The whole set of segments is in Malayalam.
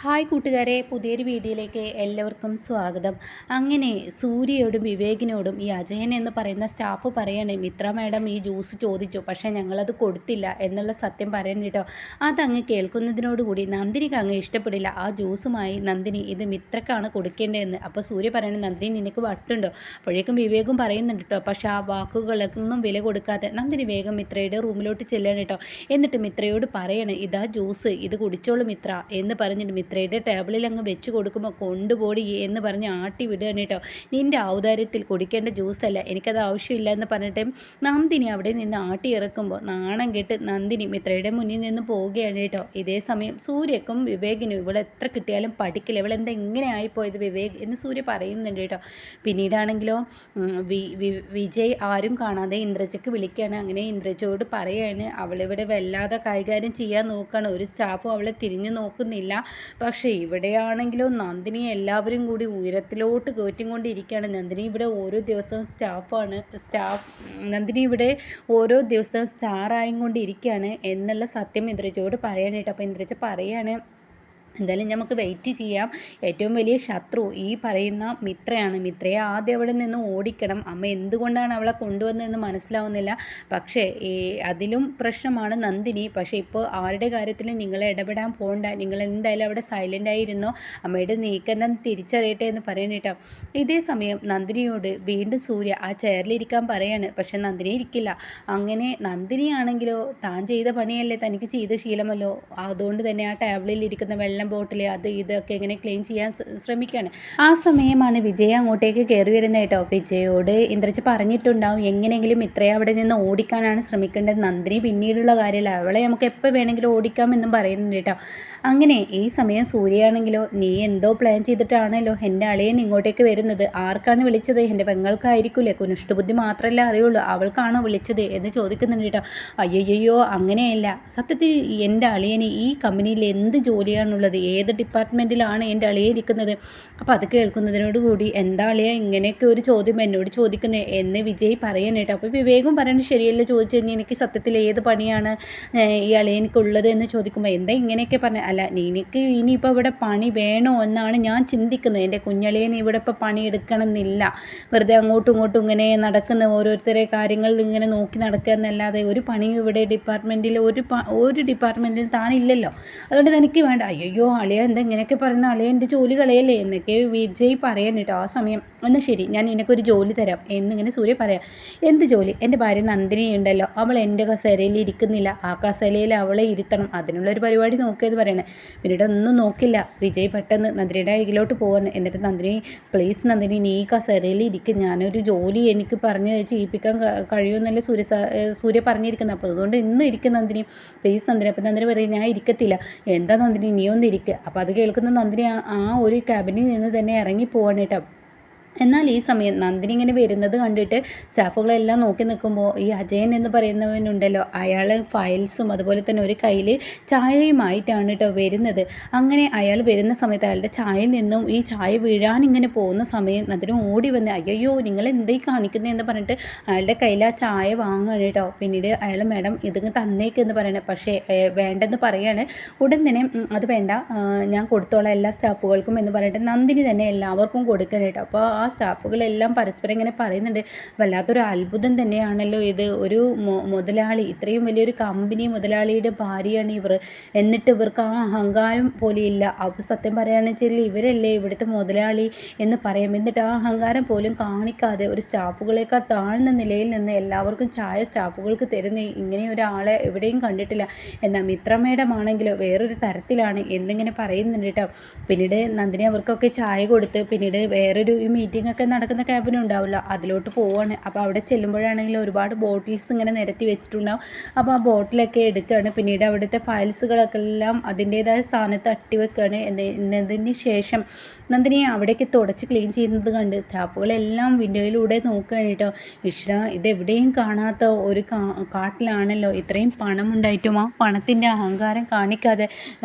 ഹായ് കൂട്ടുകാരെ, പുതിയൊരു വീഡിയോയിലേക്ക് എല്ലാവർക്കും സ്വാഗതം. അങ്ങനെ സൂര്യയോടും വിവേകിനോടും ഈ അജയൻ എന്ന് പറയുന്ന സ്റ്റാഫ് പറയണേ, മിത്ര മാഡം ഈ ജ്യൂസ് ചോദിച്ചു, പക്ഷേ ഞങ്ങളത് കൊടുത്തില്ല എന്നുള്ള സത്യം പറയണം കേട്ടോ. അതങ്ങ് കേൾക്കുന്നതിനോടുകൂടി നന്ദിനിക്ക് അങ്ങ് ഇഷ്ടപ്പെടില്ല. ആ ജ്യൂസുമായി നന്ദിനി ഇത് മിത്രക്കാണ് കൊടുക്കേണ്ടതെന്ന്. അപ്പോൾ സൂര്യ പറയണേ, നന്ദിനി നിനക്ക് വട്ടുണ്ടോ? അപ്പോഴേക്കും വിവേകും പറയുന്നുണ്ട് കേട്ടോ. പക്ഷേ ആ വാക്കുകളൊന്നും വില കൊടുക്കാതെ നന്ദിനി വേഗം മിത്രയുടെ റൂമിലോട്ട് ചെല്ലണം കേട്ടോ. എന്നിട്ട് മിത്രയോട് പറയണേ, ഇതാ ജ്യൂസ്, ഇത് കുടിച്ചോളൂ മിത്ര എന്ന് പറഞ്ഞിട്ട് മിത്രയുടെ ടേബിളിൽ അങ്ങ് വെച്ച് കൊടുക്കുമ്പോൾ കൊണ്ടുപോടി എന്ന് പറഞ്ഞ് ആട്ടി വിടുകയാണ് കേട്ടോ. നിൻ്റെ ഔദാര്യത്തിൽ കുടിക്കേണ്ട ജ്യൂസല്ല, എനിക്കത് ആവശ്യമില്ല എന്ന് പറഞ്ഞിട്ട് നന്ദിനി അവിടെ നിന്ന് ആട്ടി ഇറക്കുമ്പോൾ നാണം കെട്ട് നന്ദിനി മിത്രയുടെ മുന്നിൽ നിന്ന് പോവുകയാണ് കേട്ടോ. ഇതേ സമയം സൂര്യക്കും വിവേകിനും ഇവളെ എത്ര കിട്ടിയാലും പഠിക്കില്ല, ഇവളെന്താ ഇങ്ങനെ ആയിപ്പോയത് വിവേക് എന്ന് സൂര്യ പറയുന്നുണ്ട് കേട്ടോ. പിന്നീടാണെങ്കിലോ വിജയ് ആരും കാണാതെ ഇന്ദ്രജയ്ക്ക് വിളിക്കുകയാണ്. അങ്ങനെ ഇന്ദ്രജയോട് പറയുകയാണ്, അവളിവിടെ വല്ലാതെ കൈകാര്യം ചെയ്യാൻ നോക്കുകയാണ്, ഒരു സ്റ്റാഫും അവളെ തിരിഞ്ഞു നോക്കുന്നില്ല. പക്ഷേ ഇവിടെയാണെങ്കിലോ നന്ദിനി എല്ലാവരും കൂടി ഉയരത്തിലോട്ട് കയറ്റിക്കൊണ്ടിരിക്കുകയാണ്. നന്ദിനി ഇവിടെ ഓരോ ദിവസവും നന്ദിനി ഇവിടെ ഓരോ ദിവസവും സ്റ്റാറായും കൊണ്ടിരിക്കുകയാണ് എന്നുള്ള സത്യം ഇന്ദ്രജയോട് പറയാനായിട്ട്. അപ്പോൾ ഇന്ദ്രജ പറയാണ്, എന്തായാലും നമുക്ക് വെയിറ്റ് ചെയ്യാം. ഏറ്റവും വലിയ ശത്രു ഈ പറയുന്ന മിത്രയാണ്. മിത്രയെ ആദ്യം അവിടെ നിന്ന് ഓടിക്കണം. അമ്മ എന്തുകൊണ്ടാണ് അവളെ കൊണ്ടുവന്നതെന്ന് മനസ്സിലാവുന്നില്ല. പക്ഷേ അതിലും പ്രശ്നമാണ് നന്ദിനി. പക്ഷേ ഇപ്പോൾ ആരുടെ കാര്യത്തിലും നിങ്ങൾ ഇടപെടാൻ പോകണ്ട, നിങ്ങൾ എന്തായാലും അവിടെ സൈലൻ്റ് ആയിരുന്നോ, അമ്മയുടെ നീക്കം തിരിച്ചറിയട്ടെ എന്ന് പറയാനേട്ടോ. ഇതേ സമയം നന്ദിനിയോട് വീണ്ടും സൂര്യ ആ ചെയറിലിരിക്കാൻ പറയാണ്. പക്ഷെ നന്ദിനി ഇരിക്കില്ല. അങ്ങനെ നന്ദിനിയാണെങ്കിലോ താൻ ചെയ്ത പണിയല്ലേ, തനിക്ക് ചെയ്ത ശീലമല്ലോ, അതുകൊണ്ട് തന്നെ ആ ടേബിളിൽ ഇരിക്കുന്ന വെള്ളം ബോട്ടിൽ അത് ഇതൊക്കെ ഇങ്ങനെ ക്ലീൻ ചെയ്യാൻ ശ്രമിക്കുകയാണ്. ആ സമയമാണ് വിജയ അങ്ങോട്ടേക്ക് കയറി വരുന്നത് കേട്ടോ. വിജയോട് ഇന്ദ്രജ പറഞ്ഞിട്ടുണ്ടാവും എങ്ങനെയെങ്കിലും ഇത്രയും അവിടെ നിന്ന് ഓടിക്കാനാണ് ശ്രമിക്കേണ്ടത്. നന്ദിനി പിന്നീടുള്ള കാര്യമല്ല, അവളെ നമുക്ക് എപ്പോൾ വേണമെങ്കിലും ഓടിക്കാമെന്നും പറയുന്നുണ്ട് കേട്ടോ. അങ്ങനെ ഈ സമയം സൂര്യയാണെങ്കിലോ, നീ എന്തോ പ്ലാൻ ചെയ്തിട്ടാണല്ലോ എൻ്റെ അളിയൻ ഇങ്ങോട്ടേക്ക് വരുന്നത്. ആർക്കാണ് വിളിച്ചത്? എൻ്റെ പെങ്ങൾക്കായിരിക്കില്ലേ? കുനിഷ്ടബുദ്ധി മാത്രമല്ല അറിയുള്ളൂ, അവൾക്കാണോ വിളിച്ചത് എന്ന് ചോദിക്കുന്നുണ്ട് കേട്ടോ. അയ്യോ അങ്ങനെയല്ല, സത്യത്തിൽ എൻ്റെ അളിയന് ഈ കമ്പനിയിൽ എന്ത് ജോലിയാണുള്ളത്, ഏത് ഡിപ്പാർട്ട്മെൻറ്റിലാണ് എൻ്റെ അളിയെ ഇരിക്കുന്നത്? അപ്പോൾ അത് കേൾക്കുന്നതിനോട് കൂടി എന്താ അളിയ ഇങ്ങനെയൊക്കെ ഒരു ചോദ്യം എന്നോട് ചോദിക്കുന്നത് എന്ന് വിജയ് പറയാനായിട്ട്. അപ്പോൾ വിവേകും പറയുന്നത് ശരിയല്ല, ചോദിച്ചു കഴിഞ്ഞാൽ എനിക്ക് സത്യത്തിൽ ഏത് പണിയാണ് ഈ അളിയനിക്കുള്ളത് എന്ന് ചോദിക്കുമ്പോൾ എന്താ ഇങ്ങനെയൊക്കെ പറഞ്ഞത്? അല്ല, എനിക്ക് ഇനിയിപ്പോൾ ഇവിടെ പണി വേണോ എന്നാണ് ഞാൻ ചിന്തിക്കുന്നത്. എൻ്റെ കുഞ്ഞളിയൻ ഇവിടെ ഇപ്പോൾ പണിയെടുക്കണമെന്നില്ല, വെറുതെ അങ്ങോട്ടും ഇങ്ങോട്ടും ഇങ്ങനെ നടക്കുന്ന ഓരോരുത്തരെ കാര്യങ്ങൾ ഇങ്ങനെ നോക്കി നടക്കുക എന്നല്ലാതെ ഒരു പണിയും ഇവിടെ ഡിപ്പാർട്ട്മെൻറ്റിൽ ഒരു ഡിപ്പാർട്ട്മെൻറ്റിൽ താനില്ലല്ലോ, അതുകൊണ്ട് തനിക്ക് വേണ്ട. അയ്യോ അളിയ എന്താ ഇങ്ങനെയൊക്കെ പറയുന്ന, അളിയ എൻ്റെ ജോലി കളയല്ലേ എന്നൊക്കെ വിജയ് പറയാൻ കേട്ടോ. ആ സമയം എന്നാൽ ശരി, ഞാൻ നിനക്കൊരു ജോലി തരാം എന്നിങ്ങനെ സൂര്യ പറയാം. എന്ത് ജോലി? എൻ്റെ ഭാര്യ നന്ദിനി ഉണ്ടല്ലോ, അവൾ എൻ്റെ കസേരയിൽ ഇരിക്കുന്നില്ല, ആ കസേരയിൽ അവളെ ഇരുത്തണം, അതിനുള്ളൊരു പരിപാടി നോക്കിയെന്ന് പറയണേ. പിന്നീട് ഒന്നും നോക്കില്ല, വിജയ് പെട്ടെന്ന് നന്ദിനിയുടെ അരികിലോട്ട് പോവാണ്. എന്നിട്ട് നന്ദിനി, പ്ലീസ് നന്ദിനി, നീ ഈ കസേരയിൽ ഇരിക്കും, ഞാനൊരു ജോലി എനിക്ക് പറഞ്ഞ് ചെയ്യിപ്പിക്കാൻ കഴിയുമെന്നല്ലേ സൂര്യ പറഞ്ഞിരിക്കുന്നത്, അപ്പോൾ അതുകൊണ്ട് ഇന്ന് ഇരിക്കും നന്ദിനി, പ്ലീസ് നന്ദിനി. അപ്പോൾ നന്ദിനി പറയും, ഞാൻ ഇരിക്കത്തില്ല. എന്താ നന്ദിനി, നീ ഒന്ന് ഇരിക്കുക. അപ്പോൾ അത് കേൾക്കുന്ന നന്ദിനി ആ ഒരു ക്യാബിനിൽ നിന്ന് തന്നെ ഇറങ്ങി പോവാണ് കേട്ടോ. എന്നാൽ ഈ സമയം നന്ദിനി ഇങ്ങനെ വരുന്നത് കണ്ടിട്ട് സ്റ്റാഫുകളെല്ലാം നോക്കി നിൽക്കുമ്പോൾ ഈ അജയൻ എന്ന് പറയുന്നവനുണ്ടല്ലോ, അയാൾ ഫയൽസും അതുപോലെ തന്നെ ഒരു കയ്യിൽ ചായയുമായിട്ടാണ് കേട്ടോ വരുന്നത്. അങ്ങനെ അയാൾ വരുന്ന സമയത്ത് അയാളുടെ ചായയിൽ നിന്നും ഈ ചായ വീഴാൻ ഇങ്ങനെ പോകുന്ന സമയം നന്ദിനി ഓടി വന്ന്, അയ്യോ നിങ്ങൾ എന്തായി കാണിക്കുന്നതെന്ന് പറഞ്ഞിട്ട് അയാളുടെ കയ്യിൽ ആ ചായ വാങ്ങുകയാണ് കേട്ടോ. പിന്നീട് അയാൾ, മാഡം ഇതിങ്ങ് തന്നേക്കെന്ന് പറയണേ. പക്ഷേ വേണ്ടെന്ന് പറയാണ്. ഉടൻ തന്നെ അത് വേണ്ട, ഞാൻ കൊടുത്തോളാം എല്ലാ സ്റ്റാഫുകൾക്കും എന്ന് പറഞ്ഞിട്ട് നന്ദിനി തന്നെ എല്ലാവർക്കും കൊടുക്കണം കേട്ടോ. അപ്പോൾ ആ സ്റ്റാഫുകളെല്ലാം പരസ്പരം ഇങ്ങനെ പറയുന്നുണ്ട്, വല്ലാത്തൊരു അത്ഭുതം തന്നെയാണല്ലോ ഇത്, ഒരു മുതലാളി, ഇത്രയും വലിയൊരു കമ്പനി മുതലാളിയുടെ ഭാര്യയാണ് ഇവർ, എന്നിട്ട് ഇവർക്ക് ആ അഹങ്കാരം പോലും ഇല്ല. അപ്പോൾ സത്യം പറയുകയാണെന്ന് വെച്ചാൽ ഇവരല്ലേ ഇവിടുത്തെ മുതലാളി എന്ന് പറയാം, എന്നിട്ട് ആ അഹങ്കാരം പോലും കാണിക്കാതെ ഒരു സ്റ്റാഫുകളേക്കാൾ താഴ്ന്ന നിലയിൽ നിന്ന് എല്ലാവർക്കും ചായ സ്റ്റാഫുകൾക്ക് തരുന്ന ഇങ്ങനെ ഒരാളെ എവിടെയും കണ്ടിട്ടില്ല. എന്നാൽ മിത്ര മേഡമാണെങ്കിലോ വേറൊരു തരത്തിലാണ് എന്നിങ്ങനെ പറയുന്നുണ്ട് കേട്ടോ. പിന്നീട് നന്ദിനി അവർക്കൊക്കെ ചായ കൊടുത്ത് പിന്നീട് വേറൊരു മീറ്റിംഗ് ഒക്കെ നടക്കുന്ന ക്യാബിനും ഉണ്ടാവില്ല, അതിലോട്ട് പോവാണ്. അപ്പോൾ അവിടെ ചെല്ലുമ്പോഴാണെങ്കിൽ ഒരുപാട് ബോട്ടിൽസ് ഇങ്ങനെ നിരത്തി വെച്ചിട്ടുണ്ടാവും. അപ്പോൾ ആ ബോട്ടിലൊക്കെ എടുക്കുകയാണ്. പിന്നീട് അവിടുത്തെ ഫയൽസുകളൊക്കെ എല്ലാം അതിൻ്റേതായ സ്ഥാനത്ത് അട്ടിവെക്കുകയാണ്. എന്നതിന് ശേഷം നന്ദിനിയെ അവിടേക്ക് തുടച്ച് ക്ലീൻ ചെയ്യുന്നത് കണ്ട് സ്റ്റാഫുകളെല്ലാം വിൻഡോയിലൂടെ നോക്കുകയാണ് കേട്ടോ. ഇഷ്ര, ഇതെവിടെയും കാണാത്ത ഒരു കാട്ടിലാണല്ലോ ഇത്രയും പണമുണ്ടായിട്ടും ആ പണത്തിൻ്റെ അഹങ്കാരം കാണിക്കാതെ,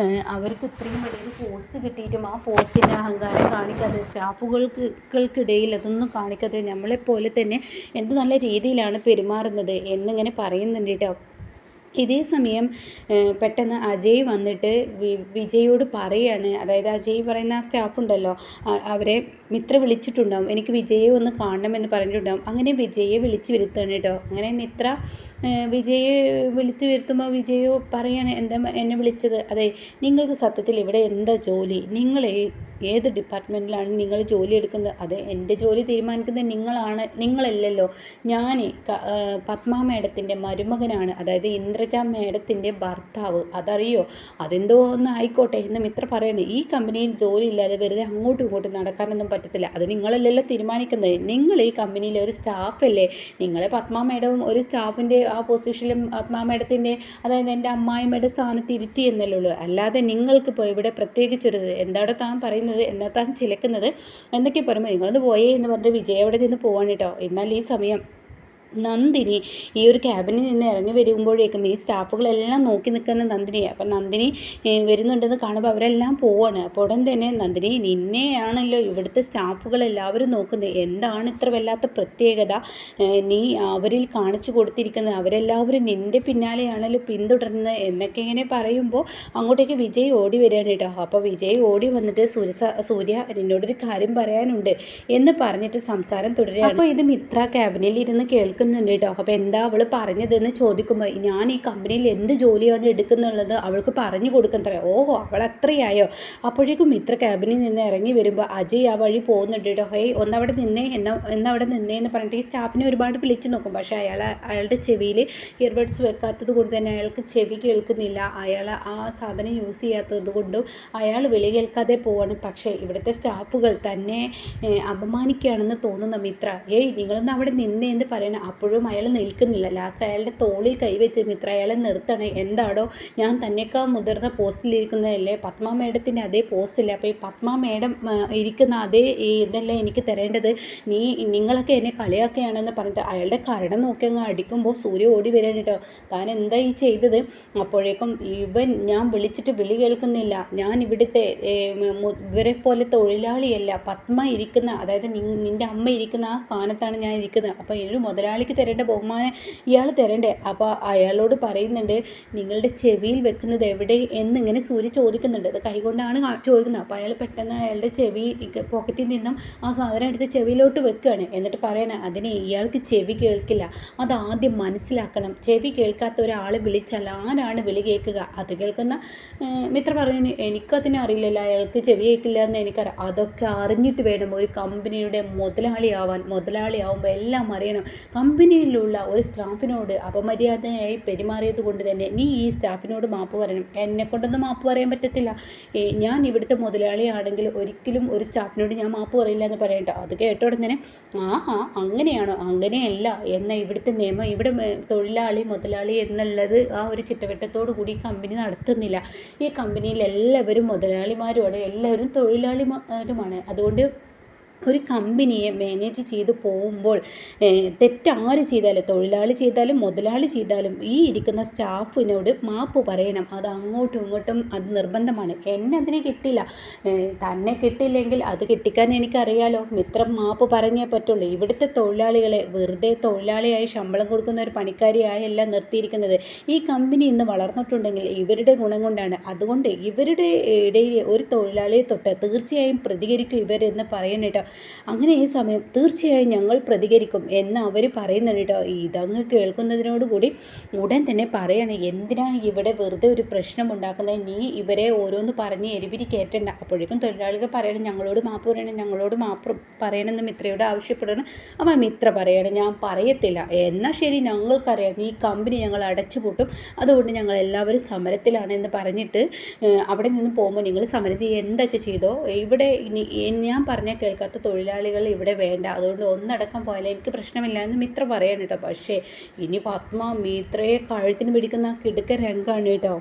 അവർക്ക് ഇത്രയും വലിയൊരു പോസ്റ്റ് കിട്ടിയിട്ടും ആ പോസ്റ്റിൻ്റെ അഹങ്കാരം കാണിക്കാതെ, സ്റ്റാഫുകൾക്കിടയിൽ അതൊന്നും കാണിക്കാതെ നമ്മളെപ്പോലെ തന്നെ എന്ത് നല്ല രീതിയിലാണ് പെരുമാറുന്നത് എന്നിങ്ങനെ പറയുന്നുണ്ട് കേട്ടോ. ഇതേ സമയം പെട്ടെന്ന് അജയ് വന്നിട്ട് വിജയോട് പറയാണ്, അതായത് അജയ് പറയുന്ന ആ സ്റ്റാഫ് ഉണ്ടല്ലോ, അവരെ മിത്ര വിളിച്ചിട്ടുണ്ടാവും, എനിക്ക് വിജയെ ഒന്ന് കാണണമെന്ന് പറഞ്ഞിട്ടുണ്ടാവും. അങ്ങനെ വിജയെ വിളിച്ച് വരുത്താണ് കേട്ടോ. അങ്ങനെ മിത്ര വിജയെ വിളിച്ച് വരുത്തുമ്പോൾ വിജയോ പറയാണ്, എന്താ എന്നെ വിളിച്ചത്? അതെ, നിങ്ങൾക്ക് സത്യത്തിൽ ഇവിടെ എന്താ ജോലി? നിങ്ങൾ ഏത് ഡിപ്പാർട്ട്മെൻറ്റിലാണ് നിങ്ങൾ ജോലി എടുക്കുന്നത്? അതെ, എൻ്റെ ജോലി തീരുമാനിക്കുന്നത് നിങ്ങളല്ലല്ലോ. ഞാൻ പത്മ മേഡത്തിൻ്റെ മരുമകനാണ്, അതായത് ഇന്ദ്രജ മേഡത്തിൻ്റെ ഭർത്താവ്, അതറിയോ? അതെന്തോ ഒന്ന് ആയിക്കോട്ടെ എന്ന് മിത്ര പറയുന്നത്. ഈ കമ്പനിയിൽ ജോലി ഇല്ലാതെ വെറുതെ അങ്ങോട്ടും ഇങ്ങോട്ടും നടക്കാനൊന്നും പറ്റത്തില്ല. അത് നിങ്ങളല്ലല്ലോ തീരുമാനിക്കുന്നത്. നിങ്ങൾ ഈ കമ്പനിയിലെ ഒരു സ്റ്റാഫല്ലേ? നിങ്ങളെ പത്മ മേഡവും ഒരു സ്റ്റാഫിൻ്റെ ആ പൊസിഷനിലും പത്മ മേഡത്തിൻ്റെ, അതായത് എൻ്റെ അമ്മായിമ്മയുടെ സ്ഥാനത്ത് ഇരുത്തി എന്നല്ലേ ഉള്ളൂ. അല്ലാതെ നിങ്ങൾക്കിപ്പോൾ ഇവിടെ പ്രത്യേകിച്ചൊരു എന്താടോ താൻ പറയുന്നത്, എന്താ താൻ ചിലക്കുന്നത് എന്നൊക്കെ പറയുമ്പോൾ നിങ്ങളൊന്ന് പോയേ എന്ന് പറഞ്ഞിട്ട് വിജയ് അവിടെ നിന്ന് പോവാണ് കേട്ടോ. എന്നാൽ ഈ സമയം നന്ദിനി ഈ ഒരു ക്യാബിനിൽ നിന്ന് ഇറങ്ങി വരുമ്പോഴേക്കും ഈ സ്റ്റാഫുകളെല്ലാം നോക്കി നിൽക്കുന്ന നന്ദിനിയെ. അപ്പം നന്ദിനി വരുന്നുണ്ടെന്ന് കാണുമ്പോൾ അവരെല്ലാം പോവാണ്. അപ്പോൾ ഉടൻ തന്നെ നന്ദിനി, നിന്നെയാണല്ലോ ഇവിടുത്തെ സ്റ്റാഫുകളെല്ലാവരും നോക്കുന്നത്, എന്താണ് ഇത്ര വല്ലാത്ത പ്രത്യേകത നീ അവരിൽ കാണിച്ചു കൊടുത്തിരിക്കുന്നത്? അവരെല്ലാവരും നിൻ്റെ പിന്നാലെയാണല്ലോ പിന്തുടരുന്നത് എന്നൊക്കെ ഇങ്ങനെ പറയുമ്പോൾ അങ്ങോട്ടേക്ക് വിജയ് ഓടി വരികയാണ് കേട്ടോ. അപ്പോൾ വിജയ് ഓടി വന്നിട്ട് സൂര്യ എന്നോടൊരു കാര്യം പറയാനുണ്ട് എന്ന് പറഞ്ഞിട്ട് സംസാരം തുടരുകയാണ്. അപ്പോൾ ഇത് മിത്ര ക്യാബിനിൽ ഇരുന്ന് കേൾക്കുന്നുണ്ട് കേട്ടോ. അപ്പോൾ എന്താ അവൾ പറഞ്ഞതെന്ന് ചോദിക്കുമ്പോൾ, ഞാൻ ഈ കമ്പനിയിൽ എന്ത് ജോലിയാണ് എടുക്കുന്നുള്ളത് അവൾക്ക് പറഞ്ഞു കൊടുക്കുന്നത്ര. ഓഹോ, അവൾ അത്രയായോ? അപ്പോഴേക്കും മിത്ര ക്യാബിനിൽ നിന്ന് ഇറങ്ങി വരുമ്പോൾ അജയ് ആ വഴി പോകുന്നുണ്ട് കേട്ടോ. ഹേയ്, ഒന്നവിടെ നിന്നേ എന്നവിടെ നിന്നേ എന്ന് പറഞ്ഞിട്ട് ഈ സ്റ്റാഫിനെ ഒരുപാട് വിളിച്ചു നോക്കും. പക്ഷേ അയാളുടെ ചെവിയിൽ ഇയർബഡ്സ് വെക്കാത്തത് കൊണ്ട് തന്നെ അയാൾക്ക് ചെവി കേൾക്കുന്നില്ല. അയാൾ ആ സാധനം യൂസ് ചെയ്യാത്തത് കൊണ്ടും അയാൾ വിളി കേൾക്കാതെ പോവാണ്. പക്ഷേ ഇവിടുത്തെ സ്റ്റാഫുകൾ തന്നെ അപമാനിക്കുകയാണെന്ന് തോന്നുന്ന മിത്ര, ഏയ് നിങ്ങളൊന്ന് അവിടെ നിന്നേ എന്ന് പറയണം. അപ്പോഴും അയാൾ നിൽക്കുന്നില്ല. ലാസ്റ്റ് അയാളുടെ തോളിൽ കൈവച്ച് മിത്ര അയാളെ നിർത്തണേ. എന്താടോ, ഞാൻ തന്നെക്കാൾ മുതിർന്ന പോസ്റ്റിലിരിക്കുന്നതല്ലേ, പത്മ മേഡത്തിൻ്റെ അതേ പോസ്റ്റില്ല. അപ്പോൾ ഈ പത്മ മേഡം ഇരിക്കുന്ന അതേ ഇതല്ലേ എനിക്ക് തരേണ്ടത്? നിങ്ങളൊക്കെ എന്നെ കളിയാക്കുകയാണെന്ന് പറഞ്ഞിട്ട് അയാളുടെ കരണം നോക്കി അങ്ങ് അടിക്കുമ്പോൾ സൂര്യ ഓടി വരാൻ കേട്ടോ. താൻ എന്താ ഈ ചെയ്തത്? അപ്പോഴേക്കും ഞാൻ വിളിച്ചിട്ട് വിളി കേൾക്കുന്നില്ല. ഞാൻ ഇവിടുത്തെ ഇവരെ പോലെ തൊഴിലാളിയല്ല. പത്മ ഇരിക്കുന്ന, അതായത് നിൻ്റെ അമ്മ ഇരിക്കുന്ന ആ സ്ഥാനത്താണ് ഞാൻ ഇരിക്കുന്നത്. അപ്പോൾ ഒരു മുതലാളിക്ക് തരേണ്ട ബഹുമാനം ഇയാൾ തരണ്ടേ? അപ്പോൾ അയാളോട് പറയുന്നുണ്ട്, നിങ്ങളുടെ ചെവിയിൽ വെക്കുന്നത് എവിടെ എന്നിങ്ങനെ സൂര്യ ചോദിക്കുന്നുണ്ട്. അത് കൈകൊണ്ടാണ് ചോദിക്കുന്നത്. അപ്പോൾ അയാൾ പെട്ടെന്ന് അയാളുടെ ചെവി പോക്കറ്റിൽ നിന്നും ആ സാധനം എടുത്ത് ചെവിയിലോട്ട് വെക്കുകയാണ്. എന്നിട്ട് പറയണേ, അതിന് ഇയാൾക്ക് ചെവി കേൾക്കില്ല, അതാദ്യം മനസ്സിലാക്കണം. ചെവി കേൾക്കാത്ത ഒരാളെ വിളിച്ചാൽ ആരാണ് വിളി കേൾക്കുക? അത് കേൾക്കുന്ന മിത്ര പറയുന്നു, എനിക്കതിനെ അറിയില്ലല്ലോ, അയാൾക്ക് ചെവി കേൾക്കില്ല എന്ന് എനിക്കറിയാം. അതൊക്കെ അറിഞ്ഞിട്ട് വേണം ഒരു കമ്പനിയുടെ മുതലാളിയാവുമ്പോൾ എല്ലാം അറിയണം. കമ്പനിയിലുള്ള ഒരു സ്റ്റാഫിനോട് അപമര്യാദയായി പെരുമാറിയത് കൊണ്ട് തന്നെ നീ ഈ സ്റ്റാഫിനോട് മാപ്പ് പറയണം. എന്നെ കൊണ്ടൊന്നും മാപ്പ് പറയാൻ പറ്റത്തില്ല. ഞാൻ ഇവിടുത്തെ മുതലാളിയാണെങ്കിൽ ഒരിക്കലും ഒരു സ്റ്റാഫിനോട് ഞാൻ മാപ്പ് പറയില്ല എന്ന് പറയട്ടോ. അത് കേട്ടോടെ തന്നെ, ആഹാ അങ്ങനെയാണോ? അങ്ങനെയല്ല എന്നാൽ ഇവിടുത്തെ നിയമം, ഇവിടെ തൊഴിലാളി മുതലാളി എന്നുള്ളത് ആ ഒരു ചിട്ടവട്ടത്തോടു കൂടി കമ്പനി നടത്തുന്നില്ല. ഈ കമ്പനിയിൽ എല്ലാവരും മുതലാളിമാരുമാണ്, എല്ലാവരും തൊഴിലാളിമാരുമാണ്. അതുകൊണ്ട് ഒരു കമ്പനിയെ മാനേജ് ചെയ്ത് പോകുമ്പോൾ തെറ്റാര് ചെയ്താലും, തൊഴിലാളി ചെയ്താലും മുതലാളി ചെയ്താലും ഈ ഇരിക്കുന്ന സ്റ്റാഫിനോട് മാപ്പ് പറയണം. അത് അങ്ങോട്ടും ഇങ്ങോട്ടും അത് നിർബന്ധമാണ്. എന്നെ അതിന് കിട്ടില്ല, തന്നെ കിട്ടില്ലെങ്കിൽ അത് കിട്ടിക്കാൻ എനിക്കറിയാലോ. മിത്രം മാപ്പ് പറഞ്ഞേ പറ്റുള്ളൂ. ഇവിടുത്തെ തൊഴിലാളികളെ വെറുതെ തൊഴിലാളിയായി ശമ്പളം കൊടുക്കുന്ന ഒരു പണിക്കാരിയായല്ല നിർത്തിയിരിക്കുന്നത്. ഈ കമ്പനി ഇന്ന് വളർന്നിട്ടുണ്ടെങ്കിൽ ഇവരുടെ ഗുണം കൊണ്ടാണ്. അതുകൊണ്ട് ഇവരുടെ ഇടയിൽ ഒരു തൊഴിലാളിയെ തൊട്ട് തീർച്ചയായും പ്രതികരിക്കും ഇവരെന്ന് പറയണേട്ടോ. അങ്ങനെ ഈ സമയം തീർച്ചയായും ഞങ്ങൾ പ്രതികരിക്കും എന്ന് അവർ പറയുന്നുണ്ട് കേട്ടോ. ഇതങ്ങ് കേൾക്കുന്നതിനോടുകൂടി ഉടൻ തന്നെ പറയണേ, എന്തിനാ ഇവിടെ വെറുതെ ഒരു പ്രശ്നം ഉണ്ടാക്കുന്നത്? നീ ഇവരെ ഓരോന്ന് പറഞ്ഞ് എരിപിരി കയറ്റണ്ട. അപ്പോഴേക്കും തൊഴിലാളികൾ പറയണം, ഞങ്ങളോട് മാപ്പ് പറയണം, ഞങ്ങളോട് മാപ്പ് പറയണമെന്ന് മിത്രയോട് ആവശ്യപ്പെടണം. അപ്പം മിത്ര പറയണം, ഞാൻ പറയത്തില്ല. എന്നാൽ ശരി, ഞങ്ങൾക്കറിയാം ഈ കമ്പനി ഞങ്ങൾ അടച്ചുപൂട്ടും, അതുകൊണ്ട് ഞങ്ങൾ എല്ലാവരും സമരത്തിലാണെന്ന് പറഞ്ഞിട്ട് അവിടെ നിന്ന് പോകുമ്പോൾ നിങ്ങൾ സമരം ചെയ്യുക, എന്താ ചെയ്തോ. ഇവിടെ ഞാൻ പറഞ്ഞാൽ കേൾക്കാത്ത തൊഴിലാളികൾ ഇവിടെ വേണ്ട, അതുകൊണ്ട് ഒന്നടക്കം പോയാലും എനിക്ക് പ്രശ്നമില്ല എന്ന് മിത്ര പറയാണ് കേട്ടോ. പക്ഷേ ഇനി പത്മ മിത്രയെ കഴുത്തിന് പിടിക്കുന്ന കിടുക്കൻ രംഗമാണ് കേട്ടോ.